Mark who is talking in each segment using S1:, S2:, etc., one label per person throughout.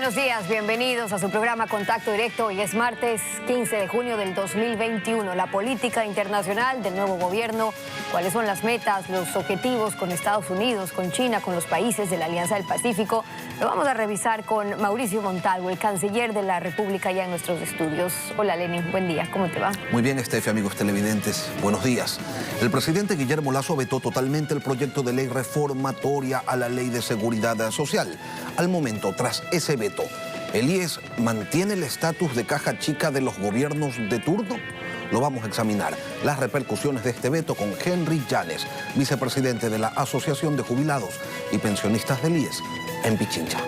S1: buenos días, bienvenidos a su programa Contacto Directo. Hoy es martes 15 de junio del 2021. La política internacional del nuevo gobierno, cuáles son las metas, los objetivos con Estados Unidos, con China, con los países de la Alianza del Pacífico. Lo vamos a revisar con Mauricio Montalvo, el canciller de la República, ya en nuestros estudios. Hola Lenin, buen día, ¿cómo te va?
S2: Muy bien, Estefi, amigos televidentes, buenos días. El presidente Guillermo Lasso vetó totalmente el proyecto de ley reformatoria a la Ley de Seguridad Social. Al momento, tras ese veto, ¿el IES mantiene el estatus de caja chica de los gobiernos de turno? Lo vamos a examinar. Las repercusiones de este veto con Henry Llanes, vicepresidente de la Asociación de Jubilados y Pensionistas del IES, en Pichincha.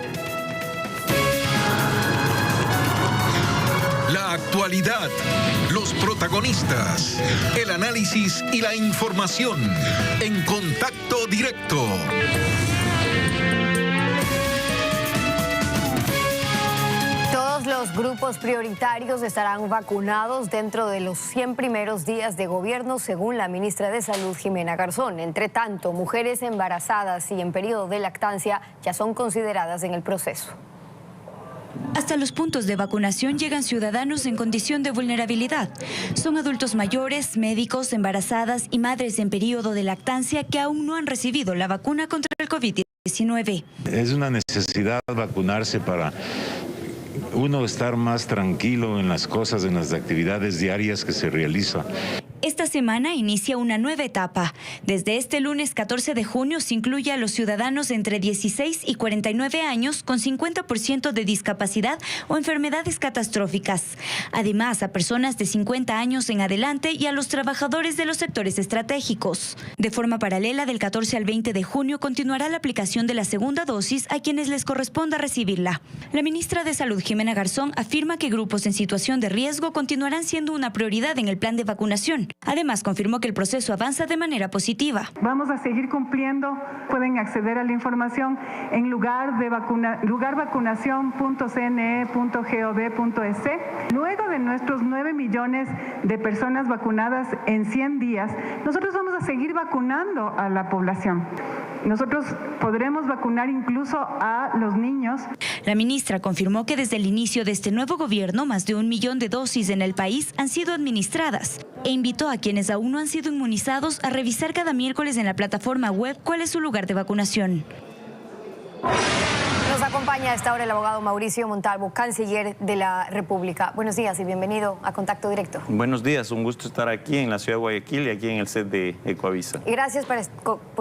S3: La actualidad, los protagonistas, el análisis y la información en Contacto Directo.
S1: Todos los grupos prioritarios estarán vacunados dentro de los 100 primeros días de gobierno, según la ministra de Salud, Ximena Garzón. Entre tanto, mujeres embarazadas y en periodo de lactancia ya son consideradas en el proceso.
S4: Hasta los puntos de vacunación llegan ciudadanos en condición de vulnerabilidad. Son adultos mayores, médicos, embarazadas y madres en periodo de lactancia que aún no han recibido la vacuna contra el COVID-19.
S5: Es una necesidad vacunarse para uno estar más tranquilo en las cosas, en las actividades diarias que se realizan.
S4: Esta semana inicia una nueva etapa. Desde este lunes 14 de junio se incluye a los ciudadanos entre 16 y 49 años con 50% de discapacidad o enfermedades catastróficas. Además, a personas de 50 años en adelante y a los trabajadores de los sectores estratégicos. De forma paralela, del 14 al 20 de junio continuará la aplicación de la segunda dosis a quienes les corresponda recibirla. La ministra de Salud, Ximena Garzón, afirma que grupos en situación de riesgo continuarán siendo una prioridad en el plan de vacunación. Además, confirmó que el proceso avanza de manera positiva.
S6: Vamos a seguir cumpliendo. Pueden acceder a la información en lugarvacunación.cne.gov.es. Luego de nuestros 9 millones de personas vacunadas en 100 días, nosotros vamos a seguir vacunando a la población. Nosotros podremos vacunar incluso a los niños.
S4: La ministra confirmó que desde el inicio de este nuevo gobierno, más de 1 millón de dosis en el país han sido administradas e invitó a quienes aún no han sido inmunizados a revisar cada miércoles en la plataforma web cuál es su lugar de vacunación.
S1: Nos acompaña a esta hora el abogado Mauricio Montalvo, canciller de la República. Buenos días y bienvenido a Contacto Directo.
S7: Buenos días, un gusto estar aquí en la ciudad de Guayaquil y aquí en el set de Ecoavisa.
S1: Y gracias por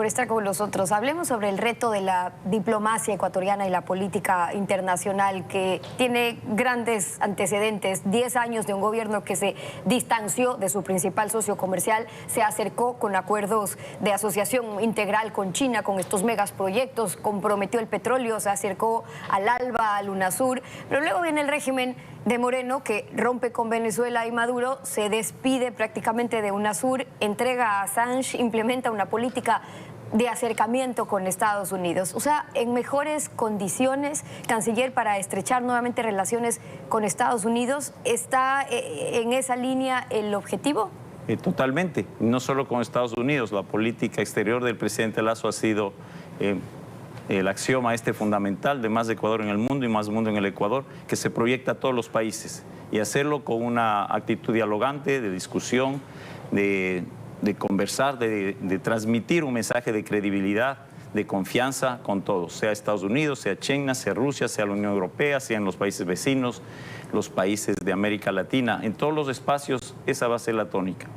S1: estar con nosotros. Hablemos sobre el reto de la diplomacia ecuatoriana y la política internacional, que tiene grandes antecedentes. 10 años de un gobierno que se distanció de su principal socio comercial, se acercó con acuerdos de asociación integral con China, con estos megaproyectos, comprometió el petróleo, se acercó al ALBA, al UNASUR, pero luego viene el régimen de Moreno, que rompe con Venezuela y Maduro, se despide prácticamente de UNASUR, entrega a Assange, implementa una política de acercamiento con Estados Unidos. O sea, en mejores condiciones, canciller, para estrechar nuevamente relaciones con Estados Unidos. ¿Está en esa línea el objetivo?
S7: Totalmente, no solo con Estados Unidos. La política exterior del presidente Lasso ha sido el axioma fundamental de más Ecuador en el mundo y más mundo en el Ecuador, que se proyecta a todos los países, y hacerlo con una actitud dialogante, de discusión, de conversar, de transmitir un mensaje de credibilidad, de confianza con todos, sea Estados Unidos, sea China, sea Rusia, sea la Unión Europea, sea en los países vecinos, los países de América Latina. En todos los espacios esa va a ser la tónica.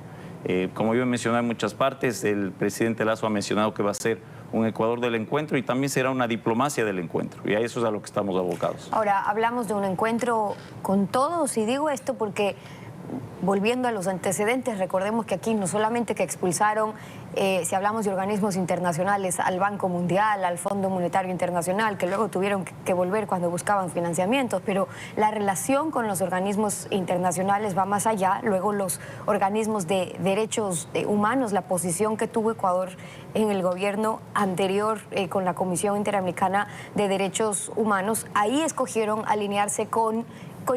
S7: Como yo he mencionado en muchas partes, el presidente Lasso ha mencionado que va a ser un Ecuador del encuentro y también será una diplomacia del encuentro, y a eso es a lo que estamos abocados. Ahora,
S1: hablamos de un encuentro con todos, y digo esto porque, volviendo a los antecedentes, recordemos que aquí no solamente que expulsaron, si hablamos de organismos internacionales, al Banco Mundial, al Fondo Monetario Internacional, que luego tuvieron que volver cuando buscaban financiamientos, pero la relación con los organismos internacionales va más allá. Luego los organismos de derechos humanos, la posición que tuvo Ecuador en el gobierno anterior con la Comisión Interamericana de Derechos Humanos, ahí escogieron alinearse con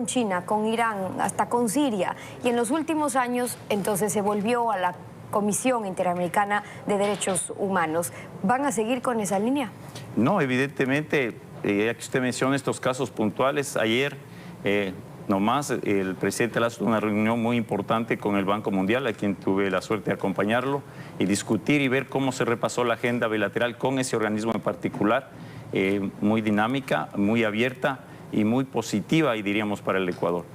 S1: China, con Irán, hasta con Siria. Y en los últimos años, entonces, se volvió a la Comisión Interamericana de Derechos Humanos. ¿Van a seguir con esa línea?
S7: No, evidentemente ya que usted menciona estos casos puntuales, ayer nomás el presidente Lasso tuvo una reunión muy importante con el Banco Mundial, a quien tuve la suerte de acompañarlo, y discutir y ver cómo se repasó la agenda bilateral con ese organismo en particular, muy dinámica, muy abierta y muy positiva, y diríamos, para el Ecuador.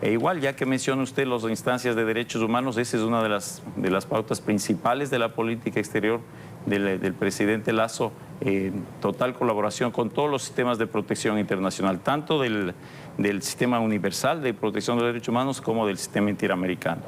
S7: E igual, ya que menciona usted las instancias de derechos humanos, esa es una de las pautas principales de la política exterior del presidente Lasso, total colaboración con todos los sistemas de protección internacional, tanto del sistema universal de protección de los derechos humanos como del sistema interamericano.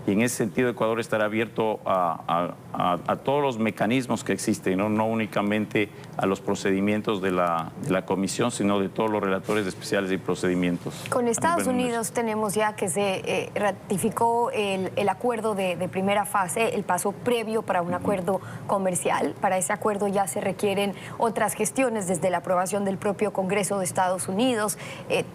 S7: Y en ese sentido Ecuador estará abierto a todos los mecanismos que existen, no únicamente a los procedimientos de la Comisión, sino de todos los relatores especiales y procedimientos.
S1: Con Estados Unidos tenemos ya que se ratificó el acuerdo de primera fase, el paso previo para un acuerdo comercial. Para ese acuerdo ya se requieren otras gestiones desde la aprobación del propio Congreso de Estados Unidos.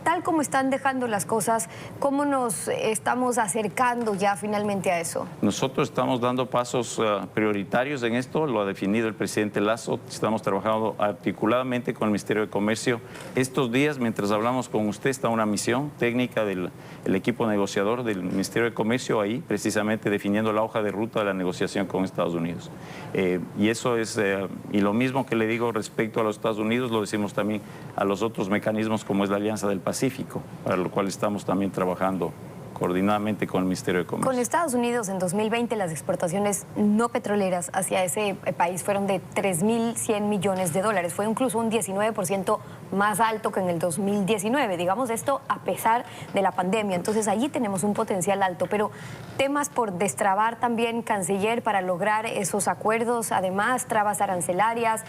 S1: Tal como están dejando las cosas, ¿cómo nos estamos acercando ya finalmente a eso?
S7: Nosotros estamos dando pasos prioritarios en esto, lo ha definido el presidente Lasso. Estamos trabajando articuladamente con el Ministerio de Comercio. Estos días, mientras hablamos con usted, está una misión técnica del equipo negociador del Ministerio de Comercio ahí, precisamente definiendo la hoja de ruta de la negociación con Estados Unidos. Y eso es, y lo mismo que le digo respecto a los Estados Unidos, lo decimos también a los otros mecanismos como es la Alianza del Pacífico, para lo cual estamos también trabajando coordinadamente con el Ministerio de Comercio.
S1: Con Estados Unidos en 2020 las exportaciones no petroleras hacia ese país fueron de 3.100 millones de dólares. Fue incluso un 19% más alto que en el 2019. Digamos esto a pesar de la pandemia. Entonces allí tenemos un potencial alto. Pero temas por destrabar también, canciller, para lograr esos acuerdos. Además, trabas arancelarias,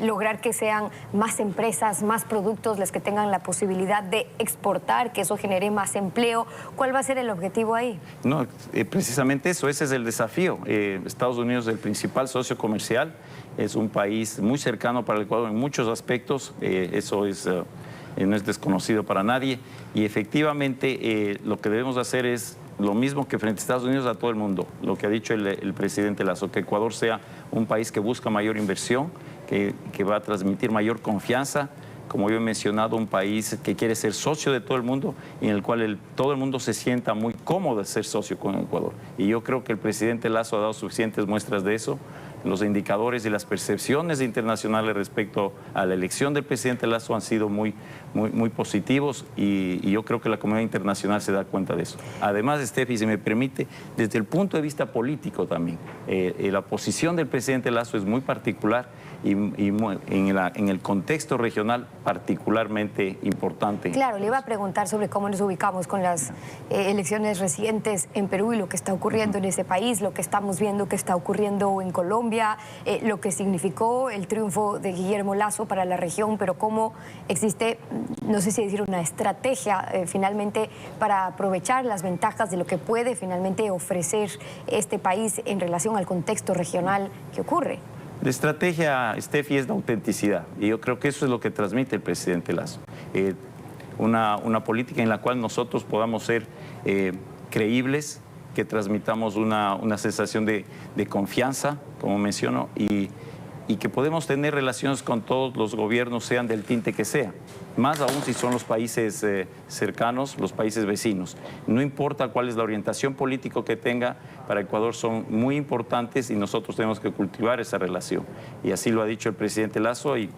S1: lograr que sean más empresas, más productos las que tengan la posibilidad de exportar, que eso genere más empleo. ¿Cuál va a ser el objetivo ahí? No,
S7: precisamente eso, ese es el desafío. Estados Unidos es el principal socio comercial, es un país muy cercano para el Ecuador en muchos aspectos, eso no es desconocido para nadie, y efectivamente lo que debemos hacer es lo mismo que frente a Estados Unidos a todo el mundo, lo que ha dicho el presidente Lasso, que Ecuador sea un país que busca mayor inversión, que va a transmitir mayor confianza, como yo he mencionado, un país que quiere ser socio de todo el mundo y en el cual todo el mundo se sienta muy cómodo de ser socio con Ecuador. Y yo creo que el presidente Lasso ha dado suficientes muestras de eso. Los indicadores y las percepciones internacionales respecto a la elección del presidente Lasso han sido muy positivos y yo creo que la comunidad internacional se da cuenta de eso. Además, Steffi, si me permite, desde el punto de vista político también, la posición del presidente Lasso es muy particular y en el contexto regional particularmente importante.
S1: Claro, le iba a preguntar sobre cómo nos ubicamos con las elecciones recientes en Perú y lo que está ocurriendo en ese país, lo que estamos viendo que está ocurriendo en Colombia, lo que significó el triunfo de Guillermo Lasso para la región, pero cómo existe, no sé si decir una estrategia finalmente para aprovechar las ventajas de lo que puede finalmente ofrecer este país en relación al contexto regional que ocurre.
S7: La estrategia, Steffi, es la autenticidad y yo creo que eso es lo que transmite el presidente Lasso. Una política en la cual nosotros podamos ser creíbles, que transmitamos una sensación de confianza, como menciono, y que podemos tener relaciones con todos los gobiernos, sean del tinte que sea, más aún si son los países cercanos, los países vecinos. No importa cuál es la orientación política que tenga, para Ecuador son muy importantes y nosotros tenemos que cultivar esa relación. Y así lo ha dicho el presidente Lasso y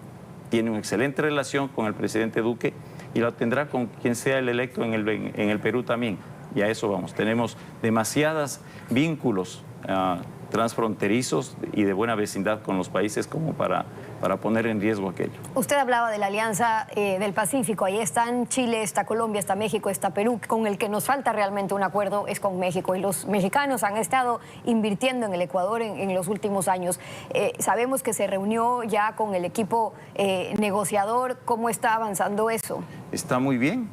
S7: tiene una excelente relación con el presidente Duque y la tendrá con quien sea el electo en el Perú también. Y a eso vamos. Tenemos demasiados vínculos transfronterizos y de buena vecindad con los países como para poner en riesgo aquello.
S1: Usted hablaba de la Alianza del Pacífico, ahí están Chile, está Colombia, está México, está Perú. Con el que nos falta realmente un acuerdo es con México y los mexicanos han estado invirtiendo en el Ecuador en los últimos años. Sabemos que se reunió ya con el equipo negociador. ¿Cómo está avanzando eso?
S7: Está muy bien.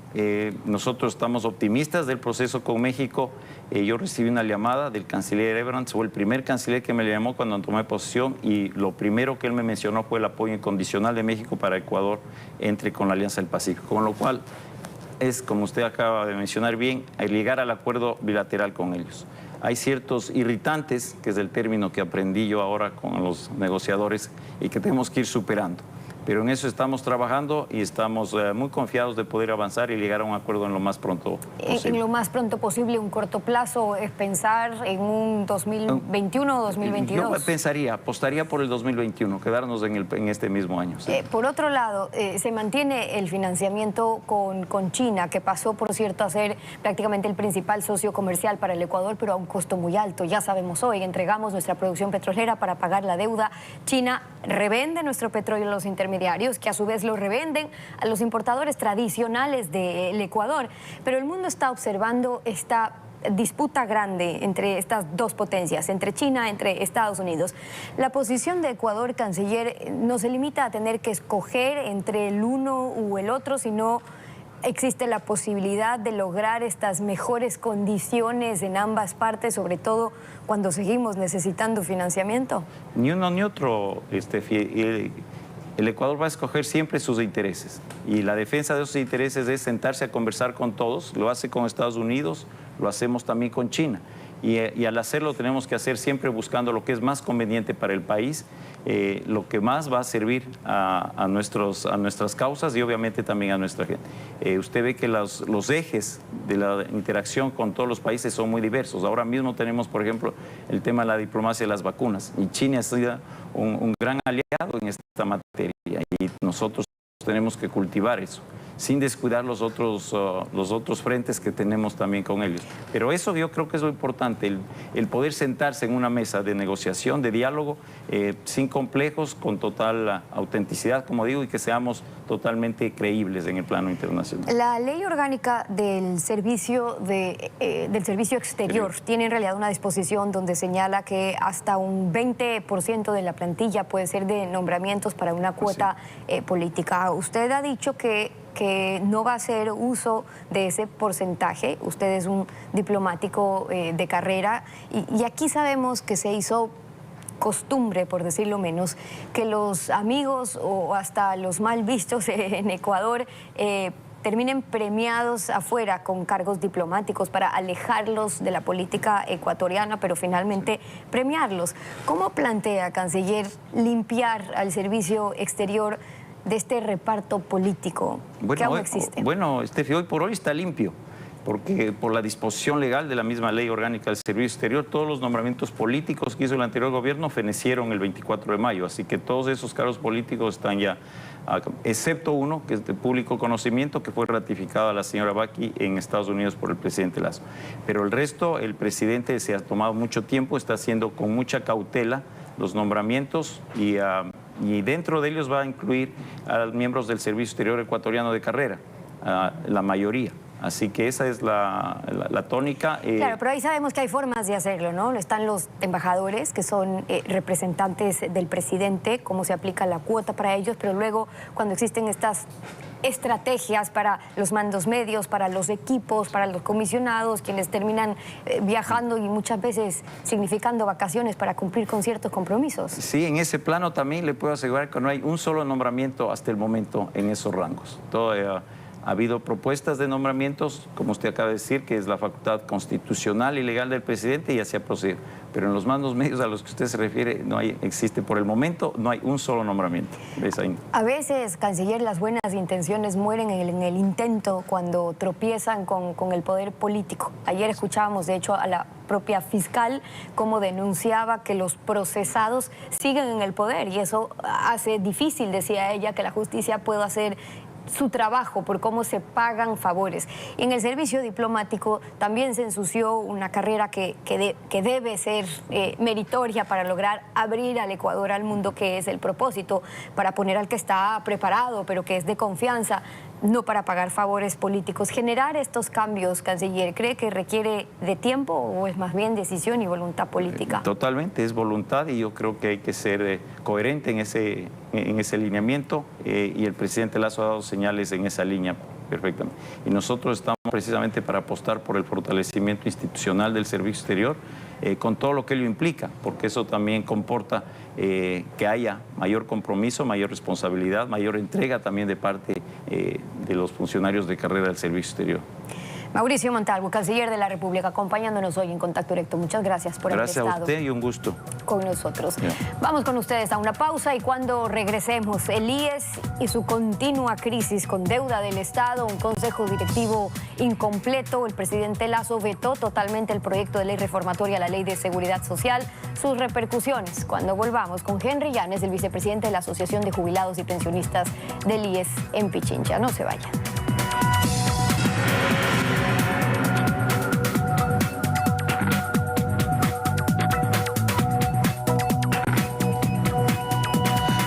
S7: Nosotros estamos optimistas del proceso con México. Yo recibí una llamada del canciller Ebrard, fue el primer canciller que me llamó cuando tomé posesión y lo primero que él me mencionó fue el apoyo incondicional de México para Ecuador entre con la Alianza del Pacífico, con lo cual es, como usted acaba de mencionar bien, llegar al acuerdo bilateral con ellos. Hay ciertos irritantes, que es el término que aprendí yo ahora con los negociadores y que tenemos que ir superando. Pero en eso estamos trabajando y estamos muy confiados de poder avanzar y llegar a un acuerdo en lo más pronto posible.
S1: En lo más pronto posible, un corto plazo, es pensar en un 2021 o 2022.
S7: Yo apostaría por el 2021, quedarnos en este mismo año. ¿Sí?
S1: Por otro lado, se mantiene el financiamiento con China, que pasó, por cierto, a ser prácticamente el principal socio comercial para el Ecuador, pero a un costo muy alto. Ya sabemos hoy, entregamos nuestra producción petrolera para pagar la deuda. China revende nuestro petróleo a los intermediarios, que a su vez lo revenden a los importadores tradicionales del Ecuador. Pero el mundo está observando esta disputa grande entre estas dos potencias, entre China, entre Estados Unidos. La posición de Ecuador, canciller, no se limita a tener que escoger entre el uno u el otro, sino existe la posibilidad de lograr estas mejores condiciones en ambas partes, sobre todo cuando seguimos necesitando financiamiento.
S7: Ni uno ni otro, el Ecuador va a escoger siempre sus intereses y la defensa de esos intereses es sentarse a conversar con todos. Lo hace con Estados Unidos, lo hacemos también con China y al hacerlo tenemos que hacer siempre buscando lo que es más conveniente para el país, lo que más va a servir a nuestras causas y obviamente también a nuestra gente. Usted ve que los ejes de la interacción con todos los países son muy diversos. Ahora mismo tenemos, por ejemplo, el tema de la diplomacia de las vacunas y China ha sido un gran aliado en esta materia y nosotros tenemos que cultivar eso, sin descuidar los otros frentes que tenemos también con ellos. Pero eso yo creo que es lo importante, el poder sentarse en una mesa de negociación, de diálogo, sin complejos, con total autenticidad, como digo, y que seamos totalmente creíbles en el plano internacional.
S1: La ley orgánica del servicio exterior tiene en realidad una disposición donde señala que hasta un 20% de la plantilla puede ser de nombramientos para una cuota política. Usted ha dicho que no va a hacer uso de ese porcentaje. Usted es un diplomático de carrera y aquí sabemos que se hizo costumbre, por decirlo menos, que los amigos o hasta los mal vistos en Ecuador terminen premiados afuera con cargos diplomáticos para alejarlos de la política ecuatoriana, pero finalmente premiarlos. ¿Cómo plantea, canciller, limpiar al servicio exterior de este reparto político que aún existe?
S7: Bueno, Estefi, hoy por hoy está limpio, porque por la disposición legal de la misma ley orgánica del servicio exterior, todos los nombramientos políticos que hizo el anterior gobierno fenecieron el 24 de mayo, así que todos esos cargos políticos están ya, excepto uno, que es de público conocimiento, que fue ratificado a la señora Baki en Estados Unidos por el presidente Lasso. Pero el resto, el presidente se ha tomado mucho tiempo, está haciendo con mucha cautela los nombramientos y dentro de ellos va a incluir a los miembros del Servicio Exterior Ecuatoriano de carrera, la mayoría. Así que esa es la tónica.
S1: Claro, pero ahí sabemos que hay formas de hacerlo, ¿no? Están los embajadores, que son representantes del presidente, cómo se aplica la cuota para ellos, pero luego cuando existen estas estrategias para los mandos medios, para los equipos, para los comisionados, quienes terminan viajando y muchas veces significando vacaciones para cumplir con ciertos compromisos.
S7: Sí, en ese plano también le puedo asegurar que no hay un solo nombramiento hasta el momento en esos rangos. Ha habido propuestas de nombramientos, como usted acaba de decir, que es la facultad constitucional y legal del presidente y así ha procedido. Pero en los mandos medios a los que usted se refiere existe por el momento, no hay un solo nombramiento.
S1: A veces, canciller, las buenas intenciones mueren en el intento cuando tropiezan con el poder político. Ayer escuchábamos, de hecho, a la propia fiscal cómo denunciaba que los procesados siguen en el poder y eso hace difícil, decía ella, que la justicia pueda hacer su trabajo por cómo se pagan favores. Y en el servicio diplomático también se ensució una carrera que debe ser meritoria para lograr abrir al Ecuador al mundo, que es el propósito, para poner al que está preparado, pero que es de confianza, no para pagar favores políticos. Generar estos cambios, canciller, ¿cree que requiere de tiempo o es más bien decisión y voluntad política?
S7: Totalmente, es voluntad y yo creo que hay que ser coherente en ese lineamiento y el presidente Lasso ha dado señales en esa línea perfectamente. Y nosotros estamos precisamente para apostar por el fortalecimiento institucional del servicio exterior con todo lo que ello implica, porque eso también comporta que haya mayor compromiso, mayor responsabilidad, mayor entrega también de parte de los funcionarios de carrera del servicio exterior.
S1: Mauricio Montalvo, canciller de la República, acompañándonos hoy en Contacto Directo. Muchas gracias por haber estado.
S7: Gracias a usted y un gusto.
S1: Con nosotros.
S7: Yeah.
S1: Vamos con ustedes a una pausa y cuando regresemos, el IES y su continua crisis con deuda del Estado, un consejo directivo incompleto, el presidente Lasso vetó totalmente el proyecto de ley reformatoria a la Ley de Seguridad Social, sus repercusiones. Cuando volvamos con Henry Llanes, el vicepresidente de la Asociación de Jubilados y Pensionistas del IES en Pichincha. No se vayan.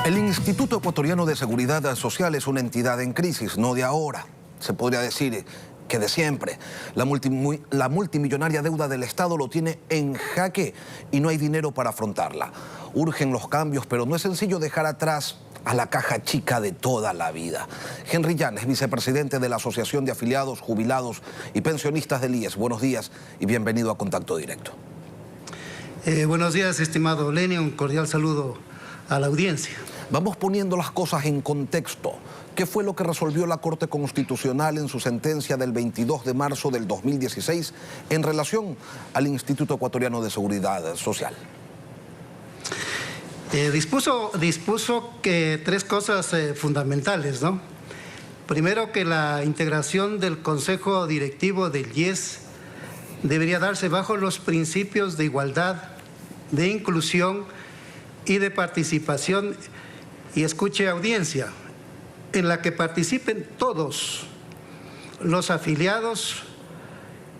S2: El Instituto Ecuatoriano de Seguridad Social es una entidad en crisis, no de ahora. Se podría decir que de siempre. La multimillonaria deuda del Estado lo tiene en jaque y no hay dinero para afrontarla. Urgen los cambios, pero no es sencillo dejar atrás a la caja chica de toda la vida. Henry Llanes, vicepresidente de la Asociación de Afiliados, Jubilados y Pensionistas del IES. Buenos días y bienvenido a Contacto Directo.
S8: Buenos días, estimado Lenny, un cordial saludo a la audiencia.
S2: Vamos poniendo las cosas en contexto. ¿Qué fue lo que resolvió la Corte Constitucional en su sentencia del 22 de marzo del 2016 en relación al Instituto Ecuatoriano de Seguridad Social?
S8: Dispuso que tres cosas fundamentales, ¿no? Primero, que la integración del Consejo Directivo del IES debería darse bajo los principios de igualdad, de inclusión y de participación, y escuche audiencia, en la que participen todos los afiliados,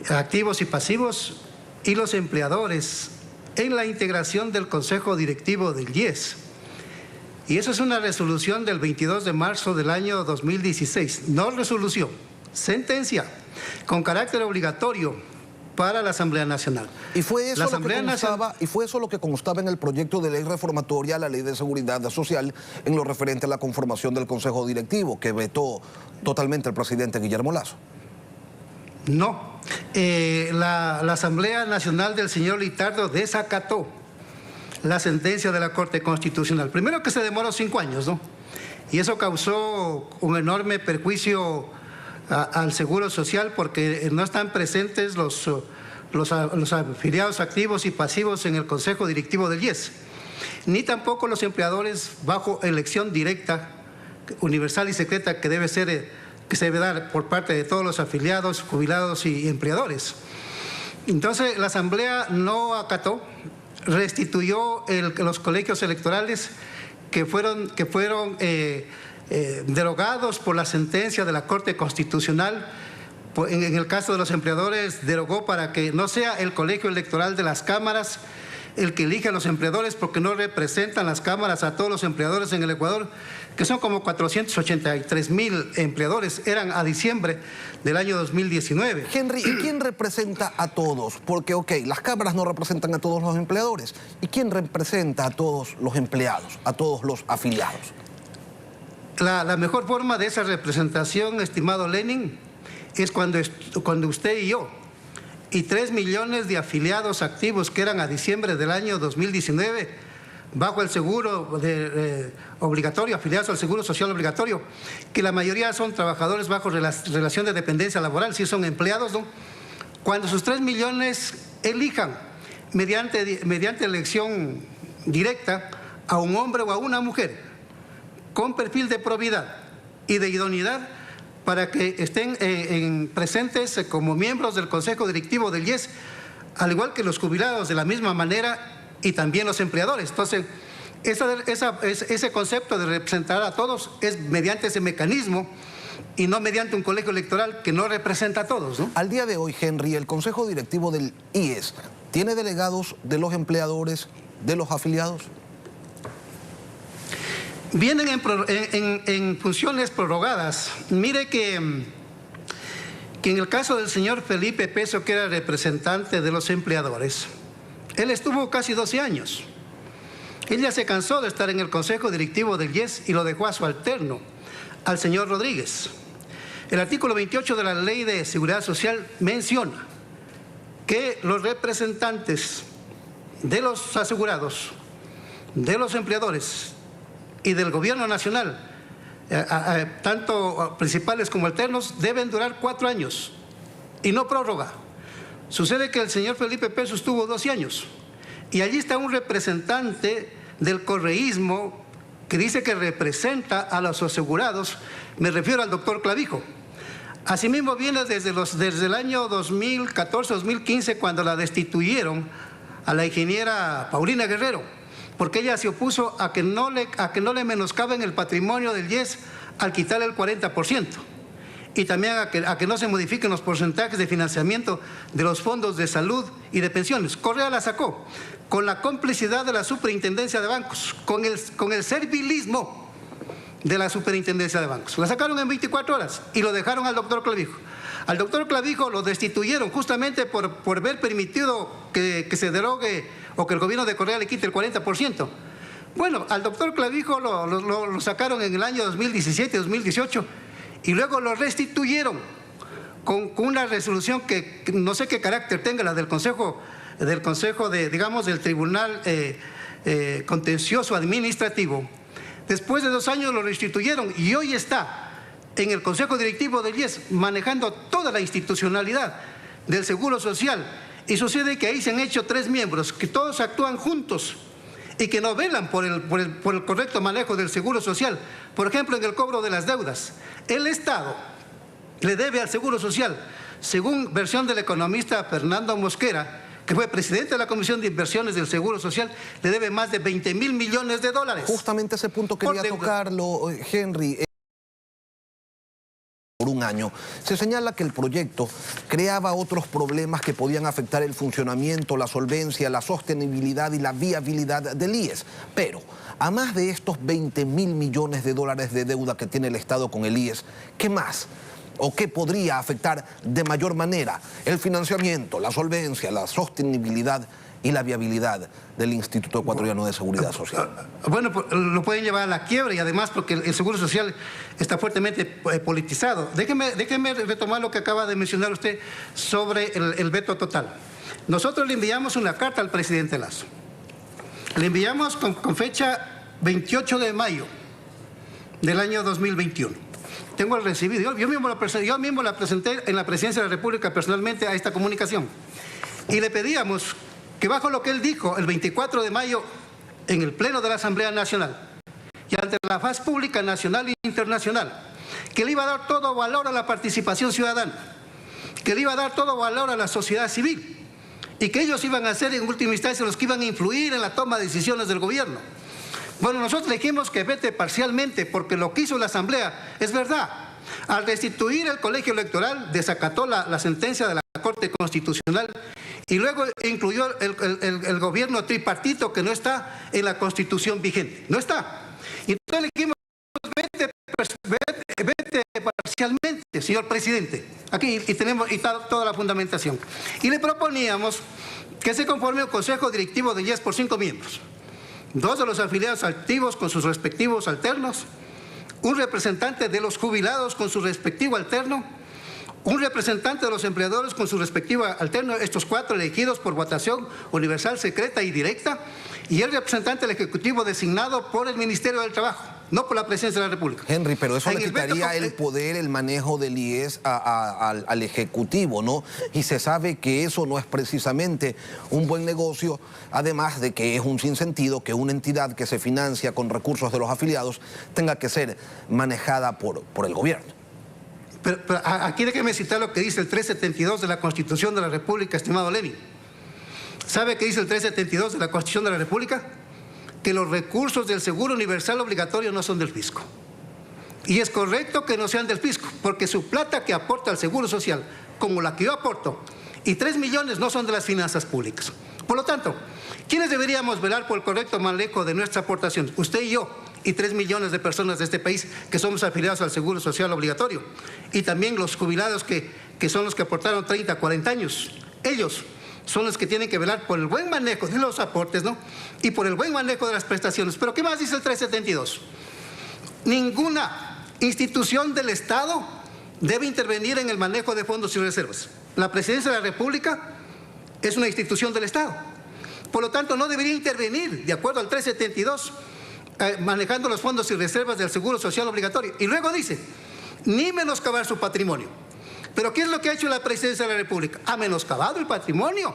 S8: activos y pasivos, y los empleadores en la integración del Consejo Directivo del IES. Y eso es una resolución del 22 de marzo del año 2016, no resolución, sentencia, con carácter obligatorio para la Asamblea Nacional.
S2: Y fue eso lo que constaba en el proyecto de ley reformatoria a la Ley de Seguridad Social en lo referente a la conformación del Consejo Directivo, que vetó totalmente el presidente Guillermo Lasso.
S8: No, la Asamblea Nacional del señor Litardo desacató la sentencia de la Corte Constitucional. Primero, que se demoró 5 años, ¿no? Y eso causó un enorme perjuicio al Seguro Social, porque no están presentes los afiliados activos y pasivos en el Consejo Directivo del IES, ni tampoco los empleadores bajo elección directa, universal y secreta, que se debe dar por parte de todos los afiliados, jubilados y empleadores. Entonces, la Asamblea no acató, restituyó los colegios electorales que fueron derogados por la sentencia de la Corte Constitucional. En el caso de los empleadores, derogó para que no sea el colegio electoral de las cámaras el que elige a los empleadores, porque no representan las cámaras a todos los empleadores en el Ecuador, que son como 483,000 empleadores, eran a diciembre del año 2019.
S2: Henry, ¿y quién representa a todos? Porque, las cámaras no representan a todos los empleadores. ¿Y quién representa a todos los empleados, a todos los afiliados?
S8: La mejor forma de esa representación, estimado Lenin, es cuando usted y yo, y 3 millones de afiliados activos que eran a diciembre del año 2019, bajo el seguro obligatorio, afiliados al Seguro Social obligatorio, que la mayoría son trabajadores bajo relación de dependencia laboral, si son empleados, ¿no? Cuando sus 3 millones elijan mediante elección directa a un hombre o a una mujer con perfil de probidad y de idoneidad para que estén presentes como miembros del Consejo Directivo del IES, al igual que los jubilados de la misma manera y también los empleadores. Entonces, ese concepto de representar a todos es mediante ese mecanismo y no mediante un colegio electoral que no representa a todos, ¿no?
S2: Al día de hoy, Henry, el Consejo Directivo del IES, ¿tiene delegados de los empleadores, de los afiliados?
S8: Vienen en funciones prorrogadas. Mire que en el caso del señor Felipe Peso, que era representante de los empleadores, él estuvo casi 12 años. Él ya se cansó de estar en el Consejo Directivo del IES y lo dejó a su alterno, al señor Rodríguez. El artículo 28 de la Ley de Seguridad Social menciona que los representantes de los asegurados, de los empleadores y del gobierno nacional, tanto principales como alternos, deben durar 4 años y no prórroga. Sucede que el señor Felipe Peso estuvo 12 años y allí está un representante del correísmo que dice que representa a los asegurados, me refiero al doctor Clavijo. Asimismo viene desde el año 2014-2015 cuando la destituyeron a la ingeniera Paulina Guerrero, porque ella se opuso a que no le menoscaben el patrimonio del IES al quitarle el 40%. Y también a que no se modifiquen los porcentajes de financiamiento de los fondos de salud y de pensiones. Correa la sacó con la complicidad de la Superintendencia de Bancos, con el servilismo de la Superintendencia de Bancos. La sacaron en 24 horas y lo dejaron al doctor Clavijo. Al doctor Clavijo lo destituyeron justamente por haber permitido que se derogue o que el gobierno de Correa le quite el 40%. Bueno, al doctor Clavijo lo sacaron en el año 2017-2018 y luego lo restituyeron con una resolución que no sé qué carácter tenga, la del Consejo del Tribunal Contencioso Administrativo. Después de 2 años lo restituyeron y hoy está en el Consejo Directivo del IES manejando toda la institucionalidad del Seguro Social. Y sucede que ahí se han hecho 3 miembros, que todos actúan juntos y que no velan por el correcto manejo del Seguro Social. Por ejemplo, en el cobro de las deudas. El Estado le debe al Seguro Social, según versión del economista Fernando Mosquera, que fue presidente de la Comisión de Inversiones del Seguro Social, le debe más de 20.000 millones de dólares.
S2: Justamente ese punto quería tocarlo, Henry. Por un año, se señala que el proyecto creaba otros problemas que podían afectar el funcionamiento, la solvencia, la sostenibilidad y la viabilidad del IES. Pero, a más de estos 20.000 millones de dólares de deuda que tiene el Estado con el IES, ¿qué más? ¿O qué podría afectar de mayor manera el financiamiento, la solvencia, la sostenibilidad y la viabilidad del Instituto Ecuatoriano de Seguridad Social?
S8: Bueno, pues, lo pueden llevar a la quiebra y además porque el Seguro Social está fuertemente politizado. Déjeme retomar lo que acaba de mencionar usted sobre el veto total. Nosotros le enviamos una carta al presidente Lasso. Le enviamos con fecha 28 de mayo del año 2021. Tengo el recibido. Yo mismo la presenté en la Presidencia de la República personalmente a esta comunicación. Y le pedíamos que bajo lo que él dijo el 24 de mayo en el Pleno de la Asamblea Nacional y ante la faz pública nacional e internacional, que le iba a dar todo valor a la participación ciudadana, que le iba a dar todo valor a la sociedad civil y que ellos iban a ser en última instancia los que iban a influir en la toma de decisiones del gobierno. Bueno, nosotros le dijimos que vete parcialmente porque lo que hizo la Asamblea es verdad. Al restituir el colegio electoral, desacató la sentencia de la Corte Constitucional y luego incluyó el gobierno tripartito que no está en la Constitución vigente. No está. Y entonces le dijimos, vete parcialmente, señor presidente. Aquí y tenemos toda la fundamentación. Y le proponíamos que se conforme un consejo directivo de IES por 5 miembros. 2 de los afiliados activos con sus respectivos alternos, un representante de los jubilados con su respectivo alterno, un representante de los empleadores con su respectivo alterno, estos 4 elegidos por votación universal, secreta y directa, y el representante del Ejecutivo designado por el Ministerio del Trabajo, no por la Presidencia de la República.
S2: Henry, pero eso le quitaría el poder, el manejo del IES al Ejecutivo, ¿no? Y se sabe que eso no es precisamente un buen negocio, además de que es un sinsentido que una entidad que se financia con recursos de los afiliados tenga que ser manejada por el gobierno.
S8: Pero aquí déjeme citar lo que dice el 372 de la Constitución de la República, estimado Lenin. ¿Sabe qué dice el 372 de la Constitución de la República? Que los recursos del seguro universal obligatorio no son del fisco. Y es correcto que no sean del fisco, porque su plata que aporta al Seguro Social, como la que yo aporto, y 3 millones no son de las finanzas públicas. Por lo tanto, ¿quiénes deberíamos velar por el correcto manejo de nuestra aportación? Usted y yo, y 3 millones de personas de este país que somos afiliados al Seguro Social obligatorio. Y también los jubilados que son los que aportaron 30, 40 años. Ellos son los que tienen que velar por el buen manejo de los aportes, ¿no? Y por el buen manejo de las prestaciones. Pero ¿qué más dice el 372? Ninguna institución del Estado debe intervenir en el manejo de fondos y reservas. La Presidencia de la República es una institución del Estado. Por lo tanto, no debería intervenir, de acuerdo al 372, manejando los fondos y reservas del Seguro Social obligatorio. Y luego dice, ni menoscabar su patrimonio. Pero ¿qué es lo que ha hecho la Presidencia de la República? Ha menoscabado el patrimonio.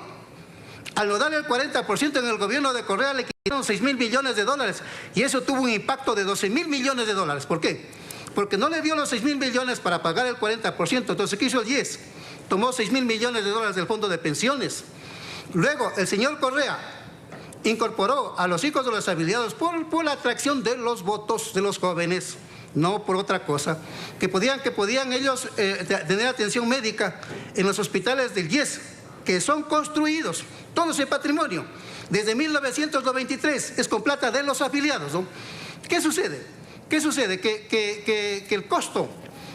S8: Al no darle el 40% en el gobierno de Correa le quitaron 6.000 millones de dólares y eso tuvo un impacto de 12.000 millones de dólares. ¿Por qué? Porque no le dio los 6.000 millones para pagar el 40%. Entonces, ¿qué hizo el IES? Tomó 6.000 millones de dólares del fondo de pensiones. Luego, el señor Correa incorporó a los hijos de los afiliados por la atracción de los votos de los jóvenes, no por otra cosa, que podían ellos tener atención médica en los hospitales del IES, que son construidos, todo ese patrimonio, desde 1993, es con plata de los afiliados, ¿no? ¿Qué sucede? ¿Qué sucede? Que el costo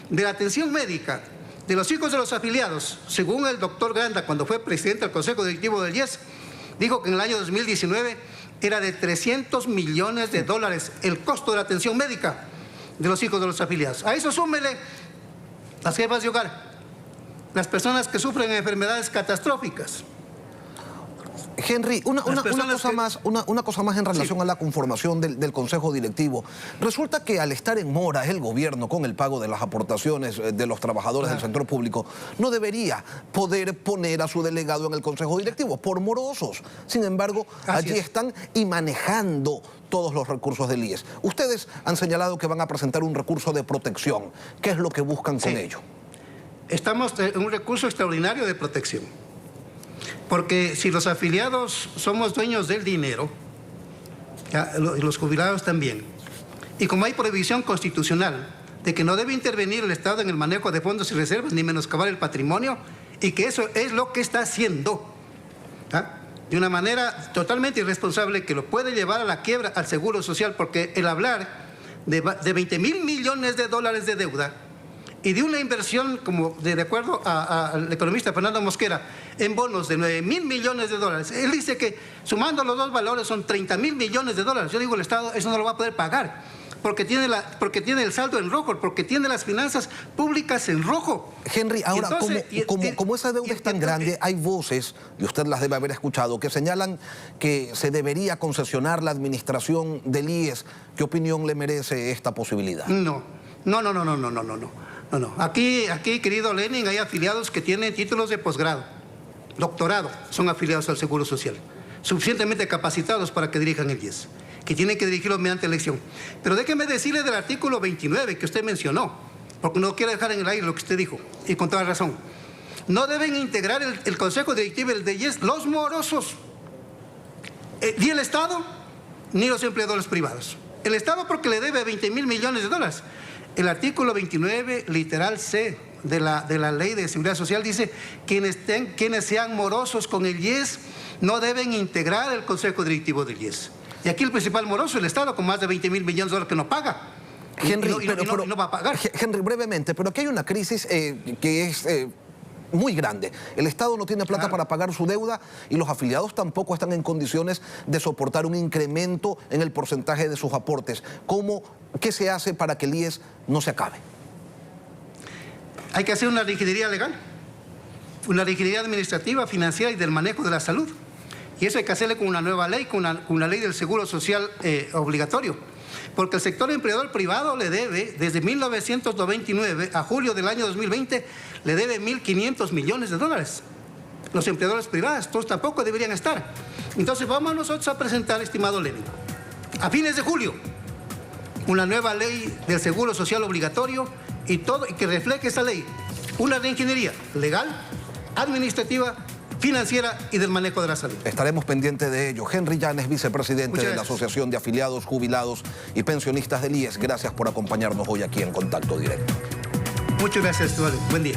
S8: de la atención médica de los hijos de los afiliados, según el doctor Granda, cuando fue presidente del Consejo Directivo del IES, dijo que en el año 2019 era de 300 millones de dólares el costo de la atención médica de los hijos de los afiliados. A eso súmele las jefas de hogar, las personas que sufren enfermedades catastróficas.
S2: Henry, una cosa más en relación a la conformación del Consejo Directivo. Resulta que al estar en mora el gobierno con el pago de las aportaciones de los trabajadores del sector público, no debería poder poner a su delegado en el Consejo Directivo por morosos. Sin embargo, allí están y manejando todos los recursos del IES. Ustedes han señalado que van a presentar un recurso de protección. ¿Qué es lo que buscan con ello?
S8: Estamos en un recurso extraordinario de protección. Porque si los afiliados somos dueños del dinero, los jubilados también, y como hay prohibición constitucional de que no debe intervenir el Estado en el manejo de fondos y reservas ni menoscabar el patrimonio, y que eso es lo que está haciendo, de una manera totalmente irresponsable que lo puede llevar a la quiebra al Seguro Social, porque el hablar de 20.000 millones de dólares de deuda y de una inversión, como de acuerdo al economista Fernando Mosquera, en bonos de 9.000 millones de dólares. Él dice que sumando los dos valores son 30.000 millones de dólares. Yo digo, el Estado eso no lo va a poder pagar, porque tiene el saldo en rojo, porque tiene las finanzas públicas en rojo.
S2: Henry, ahora, entonces, como esa deuda es tan grande, hay voces, y usted las debe haber escuchado, que señalan que se debería concesionar la administración del IES. ¿Qué opinión le merece esta posibilidad?
S8: No. Aquí, querido Lenin, hay afiliados que tienen títulos de posgrado, doctorado, son afiliados al Seguro Social, suficientemente capacitados para que dirijan el IES, que tienen que dirigirlo mediante elección. Pero déjeme decirle del artículo 29 que usted mencionó, porque no quiero dejar en el aire lo que usted dijo, y con toda razón. No deben integrar el Consejo Directivo del IES los morosos, ni el Estado, ni los empleadores privados. El Estado porque le debe 20.000 millones de dólares. El artículo 29, literal C, de la Ley de Seguridad Social dice quienes sean morosos con el IES no deben integrar el Consejo Directivo del IES. Y aquí el principal moroso es el Estado, con más de 20.000 millones de dólares que no paga.
S2: Henry,
S8: no va a pagar.
S2: Henry, brevemente, pero aquí hay una crisis que es muy grande. El Estado no tiene plata para pagar su deuda y los afiliados tampoco están en condiciones de soportar un incremento en el porcentaje de sus aportes. ¿Qué se hace para que el IES no se acabe?
S8: Hay que hacer una rigidería legal, una rigidería administrativa, financiera y del manejo de la salud. Y eso hay que hacerle con una nueva ley, con una ley del Seguro Social obligatorio. Porque el sector empleador privado le debe, desde 1999 a julio del año 2020, le debe 1.500 millones de dólares. Los empleadores privados, todos tampoco deberían estar. Entonces vamos nosotros a presentar, estimado Lenin, a fines de julio, una nueva ley del Seguro Social obligatorio y que refleje esa ley, una reingeniería legal, administrativa, financiera y del manejo de la salud.
S2: Estaremos pendientes de ello. Henry Llanes, vicepresidente de la Asociación de Afiliados, Jubilados y Pensionistas del IES. Gracias por acompañarnos hoy aquí en Contacto Directo.
S8: Muchas gracias, Eduardo. Buen día.